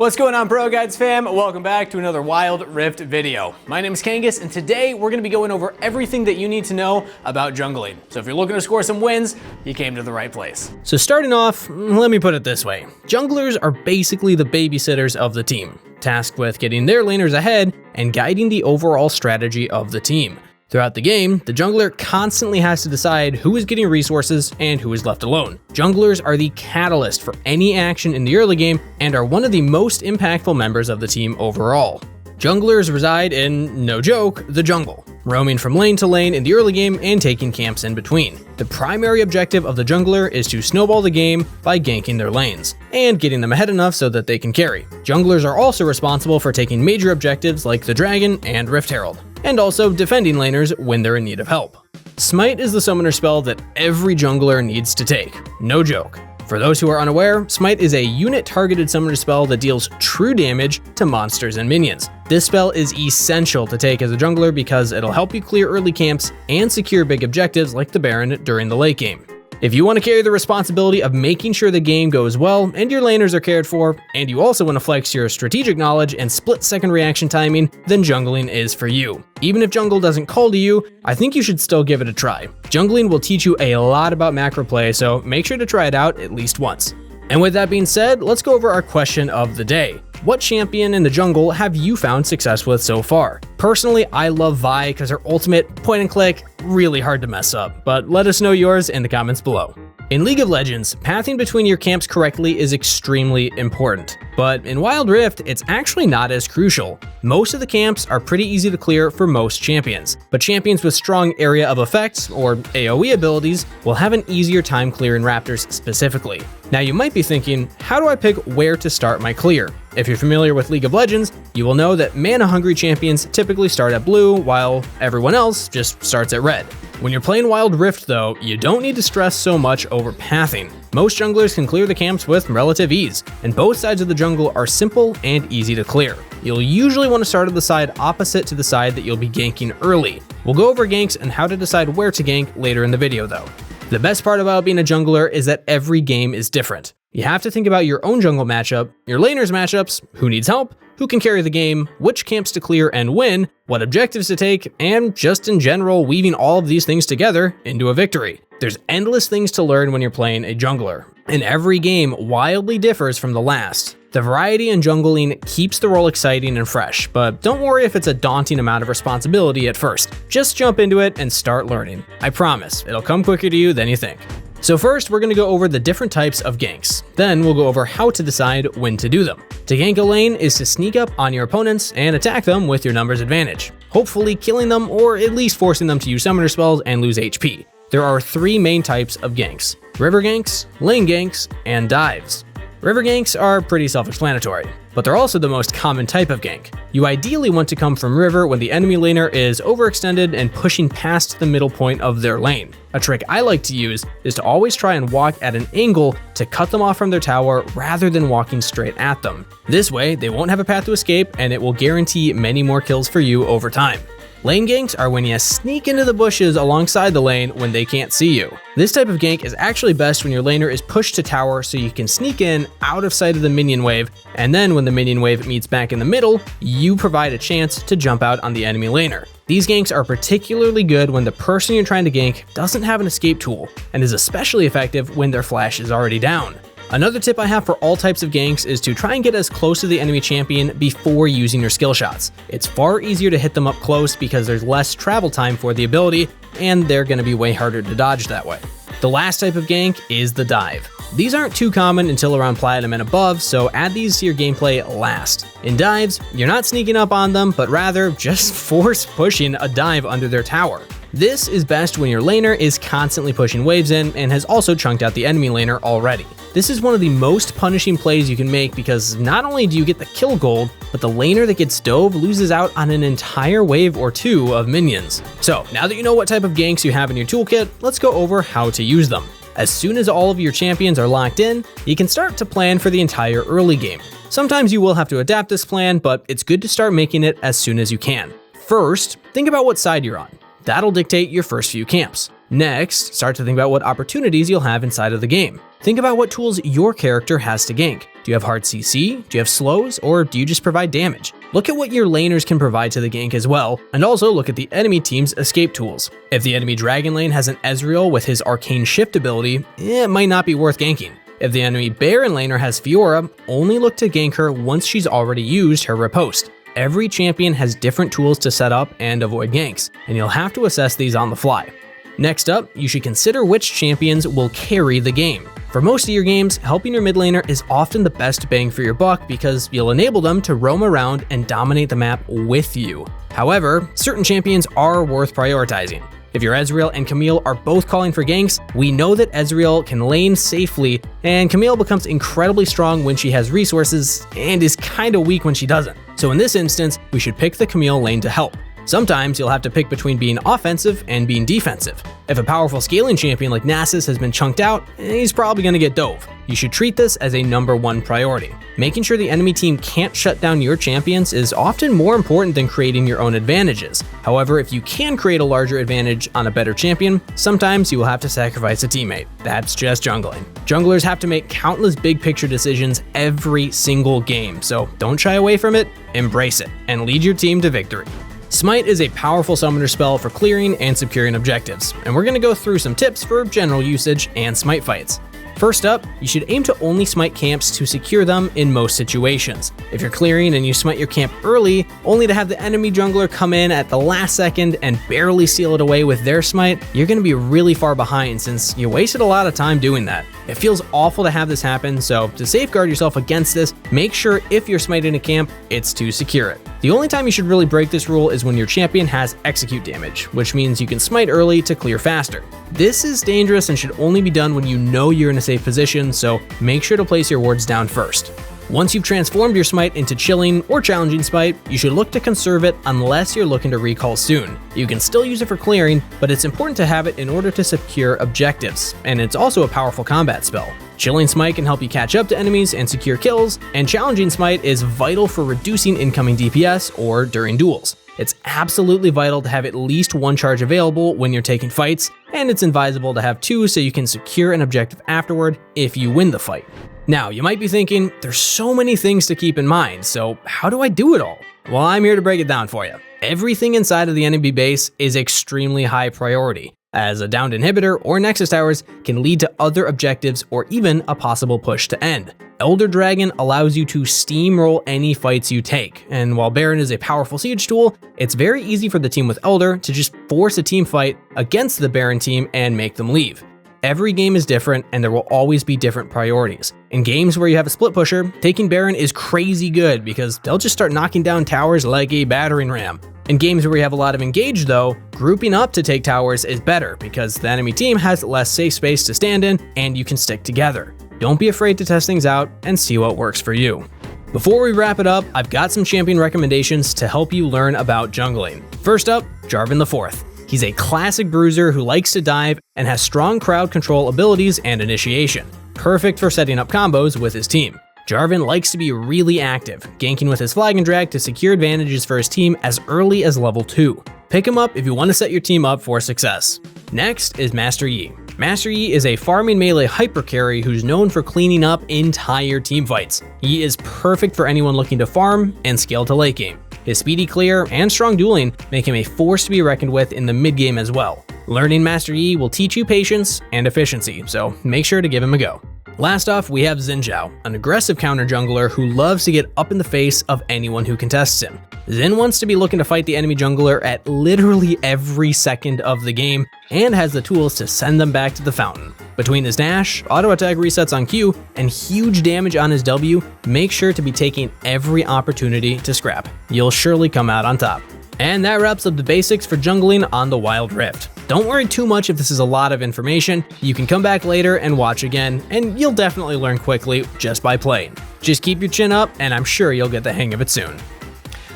What's going on, ProGuides fam? Welcome back to another Wild Rift video. My name is Kangas, and today we're going to be going over everything that you need to know about jungling. So if you're looking to score some wins, you came to the right place. So starting off, let me put it this way. Junglers are basically the babysitters of the team, tasked with getting their laners ahead and guiding the overall strategy of the team. Throughout the game, the jungler constantly has to decide who is getting resources and who is left alone. Junglers are the catalyst for any action in the early game and are one of the most impactful members of the team overall. Junglers reside in, no joke, the jungle, roaming from lane to lane in the early game and taking camps in between. The primary objective of the jungler is to snowball the game by ganking their lanes and getting them ahead enough so that they can carry. Junglers are also responsible for taking major objectives like the Dragon and Rift Herald, and also defending laners when they're in need of help. Smite is the summoner spell that every jungler needs to take, no joke. For those who are unaware, Smite is a unit-targeted summoner spell that deals true damage to monsters and minions. This spell is essential to take as a jungler because it'll help you clear early camps and secure big objectives like the Baron during the late game. If you want to carry the responsibility of making sure the game goes well and your laners are cared for, and you also want to flex your strategic knowledge and split-second reaction timing, then jungling is for you. Even if jungle doesn't call to you, I think you should still give it a try. Jungling will teach you a lot about macro play, so make sure to try it out at least once. And with that being said, let's go over our question of the day. What champion in the jungle have you found success with so far? Personally, I love Vi because her ultimate, point and click, really hard to mess up, but let us know yours in the comments below. In League of Legends, pathing between your camps correctly is extremely important, but in Wild Rift, it's actually not as crucial. Most of the camps are pretty easy to clear for most champions, but champions with strong area of effect, or AoE abilities, will have an easier time clearing Raptors specifically. Now you might be thinking, how do I pick where to start my clear? If you're familiar with League of Legends, you will know that mana-hungry champions typically start at blue, while everyone else just starts at red. When you're playing Wild Rift though, you don't need to stress so much over pathing. Most junglers can clear the camps with relative ease, and both sides of the jungle are simple and easy to clear. You'll usually want to start at the side opposite to the side that you'll be ganking early. We'll go over ganks and how to decide where to gank later in the video though. The best part about being a jungler is that every game is different. You have to think about your own jungle matchup, your laners matchups, who needs help, who can carry the game, which camps to clear and win, what objectives to take, and just in general weaving all of these things together into a victory. There's endless things to learn when you're playing a jungler, and every game wildly differs from the last. The variety in jungling keeps the role exciting and fresh, but don't worry if it's a daunting amount of responsibility at first. Just jump into it and start learning. I promise, it'll come quicker to you than you think. So first, we're going to go over the different types of ganks. Then we'll go over how to decide when to do them. To gank a lane is to sneak up on your opponents and attack them with your numbers advantage, hopefully killing them or at least forcing them to use summoner spells and lose HP. There are three main types of ganks: river ganks, lane ganks, and dives. River ganks are pretty self-explanatory, but they're also the most common type of gank. You ideally want to come from river when the enemy laner is overextended and pushing past the middle point of their lane. A trick I like to use is to always try and walk at an angle to cut them off from their tower rather than walking straight at them. This way, they won't have a path to escape and it will guarantee many more kills for you over time. Lane ganks are when you sneak into the bushes alongside the lane when they can't see you. This type of gank is actually best when your laner is pushed to tower so you can sneak in out of sight of the minion wave, and then when the minion wave meets back in the middle, you provide a chance to jump out on the enemy laner. These ganks are particularly good when the person you're trying to gank doesn't have an escape tool, and is especially effective when their flash is already down. Another tip I have for all types of ganks is to try and get as close to the enemy champion before using your skill shots. It's far easier to hit them up close because there's less travel time for the ability, and they're going to be way harder to dodge that way. The last type of gank is the dive. These aren't too common until around Platinum and above, so add these to your gameplay last. In dives, you're not sneaking up on them, but rather just force pushing a dive under their tower. This is best when your laner is constantly pushing waves in and has also chunked out the enemy laner already. This is one of the most punishing plays you can make because not only do you get the kill gold, but the laner that gets dove loses out on an entire wave or two of minions. So now that you know what type of ganks you have in your toolkit, let's go over how to use them. As soon as all of your champions are locked in, you can start to plan for the entire early game. Sometimes you will have to adapt this plan, but it's good to start making it as soon as you can. First, think about what side you're on. That'll dictate your first few camps. Next, start to think about what opportunities you'll have inside of the game. Think about what tools your character has to gank. Do you have hard CC? Do you have slows? Or do you just provide damage? Look at what your laners can provide to the gank as well, and also look at the enemy team's escape tools. If the enemy dragon lane has an Ezreal with his arcane shift ability, it might not be worth ganking. If the enemy Baron laner has Fiora, only look to gank her once she's already used her riposte. Every champion has different tools to set up and avoid ganks, and you'll have to assess these on the fly. Next up, you should consider which champions will carry the game. For most of your games, helping your mid laner is often the best bang for your buck because you'll enable them to roam around and dominate the map with you. However, certain champions are worth prioritizing. If your Ezreal and Camille are both calling for ganks, we know that Ezreal can lane safely, and Camille becomes incredibly strong when she has resources and is kinda weak when she doesn't. So in this instance, we should pick the Camille lane to help. Sometimes you'll have to pick between being offensive and being defensive. If a powerful scaling champion like Nasus has been chunked out, he's probably going to get dove. You should treat this as a #1 priority. Making sure the enemy team can't shut down your champions is often more important than creating your own advantages. However, if you can create a larger advantage on a better champion, sometimes you will have to sacrifice a teammate. That's just jungling. Junglers have to make countless big picture decisions every single game, so don't shy away from it, embrace it, and lead your team to victory. Smite is a powerful summoner spell for clearing and securing objectives, and we're going to go through some tips for general usage and Smite fights. First up, you should aim to only smite camps to secure them in most situations. If you're clearing and you smite your camp early, only to have the enemy jungler come in at the last second and barely seal it away with their smite, you're going to be really far behind since you wasted a lot of time doing that. It feels awful to have this happen, so to safeguard yourself against this, make sure if you're smiting a camp, it's to secure it. The only time you should really break this rule is when your champion has execute damage, which means you can smite early to clear faster. This is dangerous and should only be done when you know you're in a safe position, so make sure to place your wards down first. Once you've transformed your smite into chilling or challenging smite, you should look to conserve it unless you're looking to recall soon. You can still use it for clearing, but it's important to have it in order to secure objectives, and it's also a powerful combat spell. Chilling smite can help you catch up to enemies and secure kills, and challenging smite is vital for reducing incoming DPS or during duels. It's absolutely vital to have at least one charge available when you're taking fights, and it's advisable to have two so you can secure an objective afterward if you win the fight. Now, you might be thinking, there's so many things to keep in mind, so how do I do it all? Well, I'm here to break it down for you. Everything inside of the enemy base is extremely high priority, as a downed inhibitor or Nexus towers can lead to other objectives or even a possible push to end. Elder Dragon allows you to steamroll any fights you take, and while Baron is a powerful siege tool, it's very easy for the team with Elder to just force a team fight against the Baron team and make them leave. Every game is different, and there will always be different priorities. In games where you have a split pusher, taking Baron is crazy good because they'll just start knocking down towers like a battering ram. In games where you have a lot of engage though, grouping up to take towers is better because the enemy team has less safe space to stand in and you can stick together. Don't be afraid to test things out and see what works for you. Before we wrap it up, I've got some champion recommendations to help you learn about jungling. First up, Jarvan IV. He's a classic bruiser who likes to dive and has strong crowd control abilities and initiation. Perfect for setting up combos with his team. Jarvan likes to be really active, ganking with his flag and drag to secure advantages for his team as early as level 2. Pick him up if you want to set your team up for success. Next is Master Yi. Master Yi is a farming melee hyper carry who's known for cleaning up entire team fights. Yi is perfect for anyone looking to farm and scale to late game. His speedy clear and strong dueling make him a force to be reckoned with in the mid game as well. Learning Master Yi will teach you patience and efficiency, so make sure to give him a go. Last off, we have Xin Zhao, an aggressive counter jungler who loves to get up in the face of anyone who contests him. Xin wants to be looking to fight the enemy jungler at literally every second of the game and has the tools to send them back to the fountain. Between his dash, auto attack resets on Q, and huge damage on his W, make sure to be taking every opportunity to scrap. You'll surely come out on top. And that wraps up the basics for jungling on the Wild Rift. Don't worry too much if this is a lot of information. You can come back later and watch again, and you'll definitely learn quickly just by playing. Just keep your chin up, and I'm sure you'll get the hang of it soon.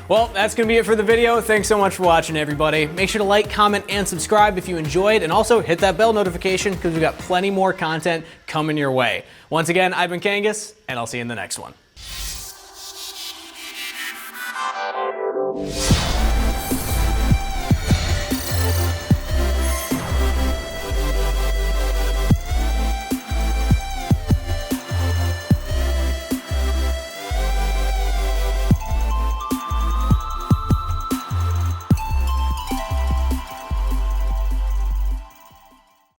Well, that's going to be it for the video. Thanks so much for watching, everybody. Make sure to like, comment, and subscribe if you enjoyed, and also hit that bell notification because we've got plenty more content coming your way. Once again, I've been Kangas, and I'll see you in the next one.